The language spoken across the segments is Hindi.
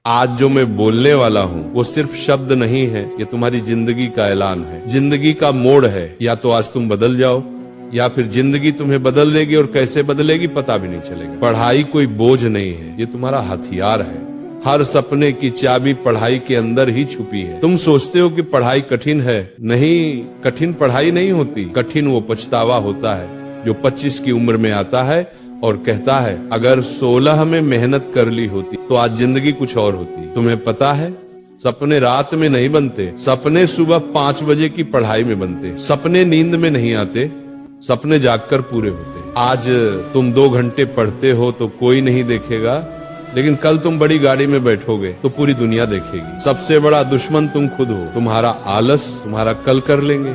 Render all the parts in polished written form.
आज जो मैं बोलने वाला हूँ वो सिर्फ शब्द नहीं है, ये तुम्हारी जिंदगी का ऐलान है, जिंदगी का मोड़ है। या तो आज तुम बदल जाओ या फिर जिंदगी तुम्हें बदल देगी, और कैसे बदलेगी पता भी नहीं चलेगा। पढ़ाई कोई बोझ नहीं है, ये तुम्हारा हथियार है। हर सपने की चाबी पढ़ाई के अंदर ही छुपी है। तुम सोचते हो कि पढ़ाई कठिन है, नहीं, कठिन पढ़ाई नहीं होती, कठिन वो पछतावा होता है जो 25 की उम्र में आता है और कहता है अगर 16 में मेहनत कर ली होती तो आज जिंदगी कुछ और होती। तुम्हें पता है सपने रात में नहीं बनते, सपने सुबह 5 बजे की पढ़ाई में बनते। सपने नींद में नहीं आते, सपने जागकर पूरे होते। आज तुम 2 घंटे पढ़ते हो तो कोई नहीं देखेगा, लेकिन कल तुम बड़ी गाड़ी में बैठोगे तो पूरी दुनिया देखेगी। सबसे बड़ा दुश्मन तुम खुद हो। तुम्हारा आलस तुम्हारा कल कर लेंगे,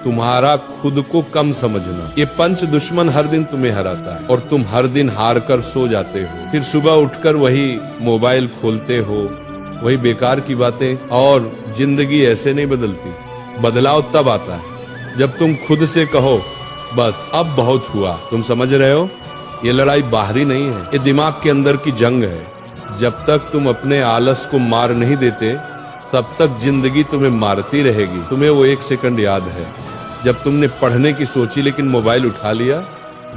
तुम्हारा खुद को कम समझना, ये पंच दुश्मन हर दिन तुम्हें हराता है और तुम हर दिन हार कर सो जाते हो। फिर सुबह उठकर वही मोबाइल खोलते हो, वही बेकार की बातें। और जिंदगी ऐसे नहीं बदलती, बदलाव तब आता है जब तुम खुद से कहो बस अब बहुत हुआ। तुम समझ रहे हो, ये लड़ाई बाहरी नहीं है, ये दिमाग के अंदर की जंग है। जब तक तुम अपने आलस को मार नहीं देते तब तक जिंदगी तुम्हें मारती रहेगी। तुम्हें वो 1 सेकंड याद है जब तुमने पढ़ने की सोची लेकिन मोबाइल उठा लिया,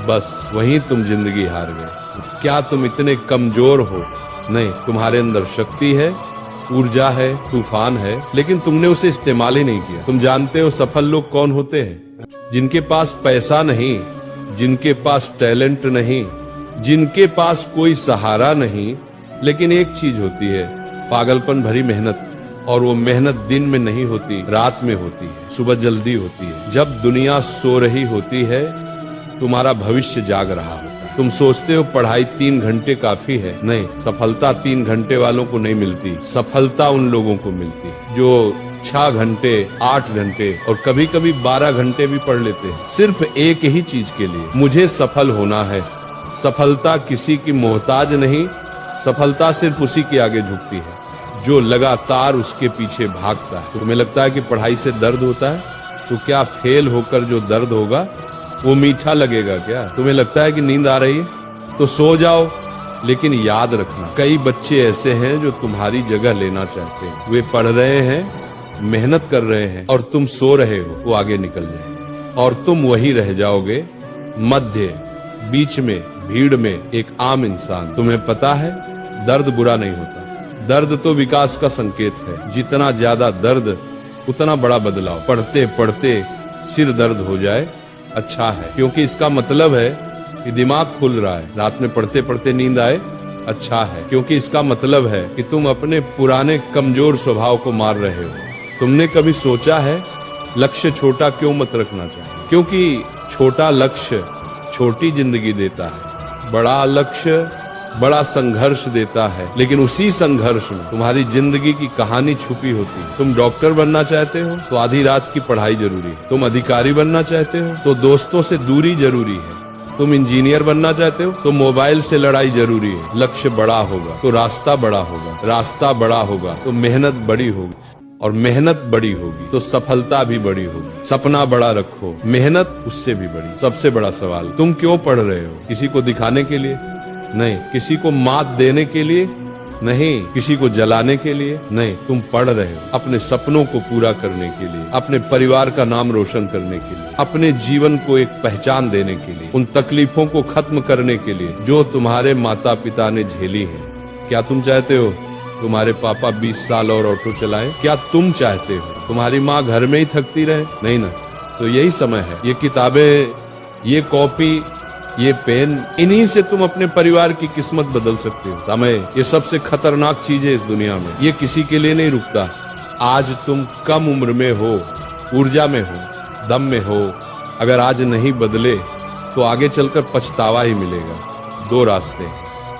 बस वहीं तुम जिंदगी हार गए। क्या तुम इतने कमजोर हो? नहीं, तुम्हारे अंदर शक्ति है, ऊर्जा है, तूफान है, लेकिन तुमने उसे इस्तेमाल ही नहीं किया। तुम जानते हो सफल लोग कौन होते हैं? जिनके पास पैसा नहीं, जिनके पास टैलेंट नहीं, जिनके पास कोई सहारा नहीं, लेकिन एक चीज होती है, पागलपन भरी मेहनत। और वो मेहनत दिन में नहीं होती, रात में होती है, सुबह जल्दी होती है। जब दुनिया सो रही होती है तुम्हारा भविष्य जाग रहा होता है। तुम सोचते हो पढ़ाई 3 घंटे काफी है, नहीं, सफलता 3 घंटे वालों को नहीं मिलती। सफलता उन लोगों को मिलती है जो 6 घंटे, 8 घंटे और कभी कभी 12 घंटे भी पढ़ लेते हैं, सिर्फ एक ही चीज के लिए, मुझे सफल होना है। सफलता किसी की मोहताज नहीं, सफलता सिर्फ उसी के आगे झुकती है जो लगातार उसके पीछे भागता है। तुम्हें लगता है कि पढ़ाई से दर्द होता है, तो क्या फेल होकर जो दर्द होगा वो मीठा लगेगा क्या? तुम्हें लगता है कि नींद आ रही है तो सो जाओ, लेकिन याद रखना कई बच्चे ऐसे हैं जो तुम्हारी जगह लेना चाहते हैं। वे पढ़ रहे हैं, मेहनत कर रहे हैं और तुम सो रहे हो, वो आगे निकल जाएंगे और तुम वही रह जाओगे मध्य, बीच में, भीड़ में, एक आम इंसान। तुम्हें पता है दर्द बुरा नहीं होता, दर्द तो विकास का संकेत है। जितना ज्यादा दर्द उतना बड़ा बदलाव। पढ़ते पढ़ते सिर दर्द हो जाए अच्छा है, क्योंकि इसका मतलब है कि दिमाग खुल रहा है। रात में पढ़ते पढ़ते नींद आए अच्छा है, क्योंकि इसका मतलब है कि तुम अपने पुराने कमजोर स्वभाव को मार रहे हो। तुमने कभी सोचा है लक्ष्य छोटा क्यों मत रखना चाहिए? क्योंकि छोटा लक्ष्य छोटी जिंदगी देता है, बड़ा लक्ष्य बड़ा संघर्ष देता है, लेकिन उसी संघर्ष में तुम्हारी जिंदगी की कहानी छुपी होती है। तुम डॉक्टर बनना चाहते हो तो आधी रात की पढ़ाई जरूरी है। तुम अधिकारी बनना चाहते हो तो दोस्तों से दूरी जरूरी है। तुम इंजीनियर बनना चाहते हो तो मोबाइल से लड़ाई जरूरी है। लक्ष्य बड़ा होगा तो रास्ता बड़ा होगा, रास्ता बड़ा होगा तो मेहनत बड़ी होगी, और मेहनत बड़ी होगी तो सफलता भी बड़ी होगी। सपना बड़ा रखो, मेहनत उससे भी बड़ी। सबसे बड़ा सवाल, तुम क्यों पढ़ रहे हो? किसी को दिखाने के लिए नहीं, किसी को मात देने के लिए नहीं, किसी को जलाने के लिए नहीं। तुम पढ़ रहे हो अपने सपनों को पूरा करने के लिए, अपने परिवार का नाम रोशन करने के लिए, अपने जीवन को एक पहचान देने के लिए, उन तकलीफों को खत्म करने के लिए जो तुम्हारे माता पिता ने झेली है। क्या तुम चाहते हो तुम्हारे पापा 20 साल और ऑटो चलाएं? क्या तुम चाहते हो तुम्हारी माँ घर में ही थकती रहे? नहीं ना। तो यही समय है, ये किताबें, ये कॉपी, ये पेन, इन्हीं से तुम अपने परिवार की किस्मत बदल सकते हो। समय ये सबसे खतरनाक चीज है इस दुनिया में, ये किसी के लिए नहीं रुकता। आज तुम कम उम्र में हो, ऊर्जा में हो, दम में हो, अगर आज नहीं बदले तो आगे चलकर पछतावा ही मिलेगा। 2 रास्ते,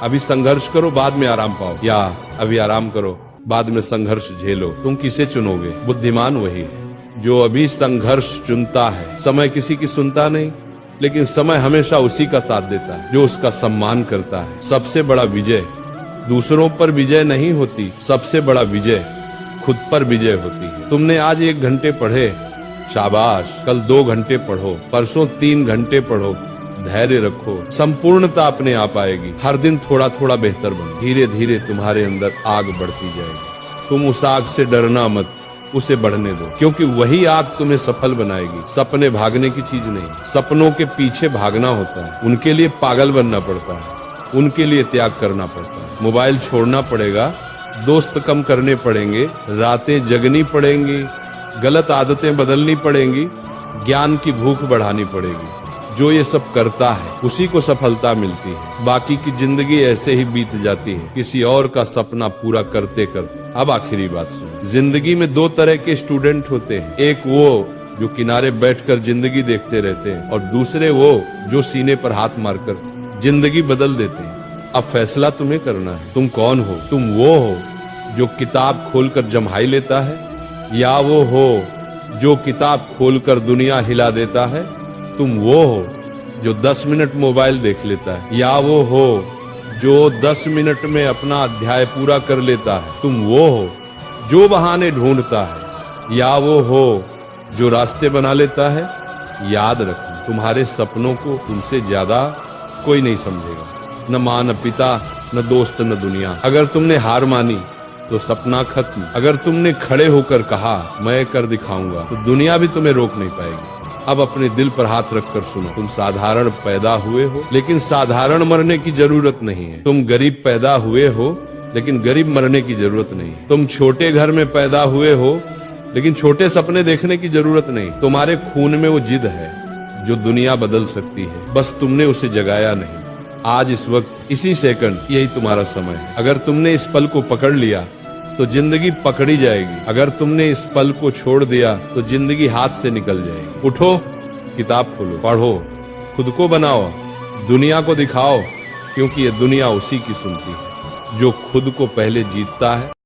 अभी संघर्ष करो बाद में आराम पाओ, या अभी आराम करो बाद में संघर्ष झेलो। तुम किसे चुनोगे? बुद्धिमान वही है जो अभी संघर्ष चुनता है। समय किसी की सुनता नहीं, लेकिन समय हमेशा उसी का साथ देता है जो उसका सम्मान करता है। सबसे बड़ा विजय दूसरों पर विजय नहीं होती, सबसे बड़ा विजय खुद पर विजय होती है। तुमने आज 1 घंटे पढ़े, शाबाश, कल 2 घंटे पढ़ो, परसों 3 घंटे पढ़ो, धैर्य रखो, संपूर्णता अपने आप आएगी। हर दिन थोड़ा थोड़ा बेहतर बनो, धीरे धीरे तुम्हारे अंदर आग बढ़ती जाएगी। तुम उस आग से डरना मत, उसे बढ़ने दो, क्योंकि वही आग तुम्हें सफल बनाएगी। सपने भागने की चीज नहीं, सपनों के पीछे भागना होता है, उनके लिए पागल बनना पड़ता है, उनके लिए त्याग करना पड़ता है। मोबाइल छोड़ना पड़ेगा, दोस्त कम करने पड़ेंगे, रातें जगनी पड़ेंगी, गलत आदतें बदलनी पड़ेंगी, ज्ञान की भूख बढ़ानी पड़ेगी। जो ये सब करता है उसी को सफलता मिलती है। बाकी की जिंदगी ऐसे ही बीत जाती है, किसी और का सपना पूरा करते करते। अब आखिरी बात सुनो, जिंदगी में दो तरह के स्टूडेंट होते हैं, एक वो जो किनारे बैठकर जिंदगी देखते रहते हैं, और दूसरे वो जो सीने पर हाथ मारकर जिंदगी बदल देते हैं। अब फैसला तुम्हें करना है, तुम कौन हो? तुम वो हो जो किताब खोलकर जम्हाई लेता है, या वो हो जो किताब खोलकर दुनिया हिला देता है? तुम वो हो जो 10 मिनट मोबाइल देख लेता है, या वो हो जो 10 मिनट में अपना अध्याय पूरा कर लेता है? तुम वो हो जो बहाने ढूंढता है, या वो हो जो रास्ते बना लेता है? याद रखना, तुम्हारे सपनों को तुमसे ज्यादा कोई नहीं समझेगा, न माँ, न पिता, न दोस्त, न दुनिया। अगर तुमने हार मानी तो सपना खत्म। अगर तुमने खड़े होकर कहा मैं कर दिखाऊंगा, तो दुनिया भी तुम्हें रोक नहीं पाएगी। अब अपने दिल पर हाथ रखकर सुनो, तुम साधारण पैदा हुए हो, लेकिन साधारण मरने की जरूरत नहीं है। तुम गरीब पैदा हुए हो, लेकिन गरीब मरने की जरूरत नहीं। तुम छोटे घर में पैदा हुए हो, लेकिन छोटे सपने देखने की जरूरत नहीं। तुम्हारे खून में वो जिद है जो दुनिया बदल सकती है, बस तुमने उसे जगाया नहीं। आज इस वक्त इसी सेकंड यही तुम्हारा समय है। अगर तुमने इस पल को पकड़ लिया तो जिंदगी पकड़ी जाएगी, अगर तुमने इस पल को छोड़ दिया तो जिंदगी हाथ से निकल जाएगी। उठो, किताब खोलो, पढ़ो, खुद को बनाओ, दुनिया को दिखाओ, क्योंकि ये दुनिया उसी की सुनती है जो खुद को पहले जीतता है।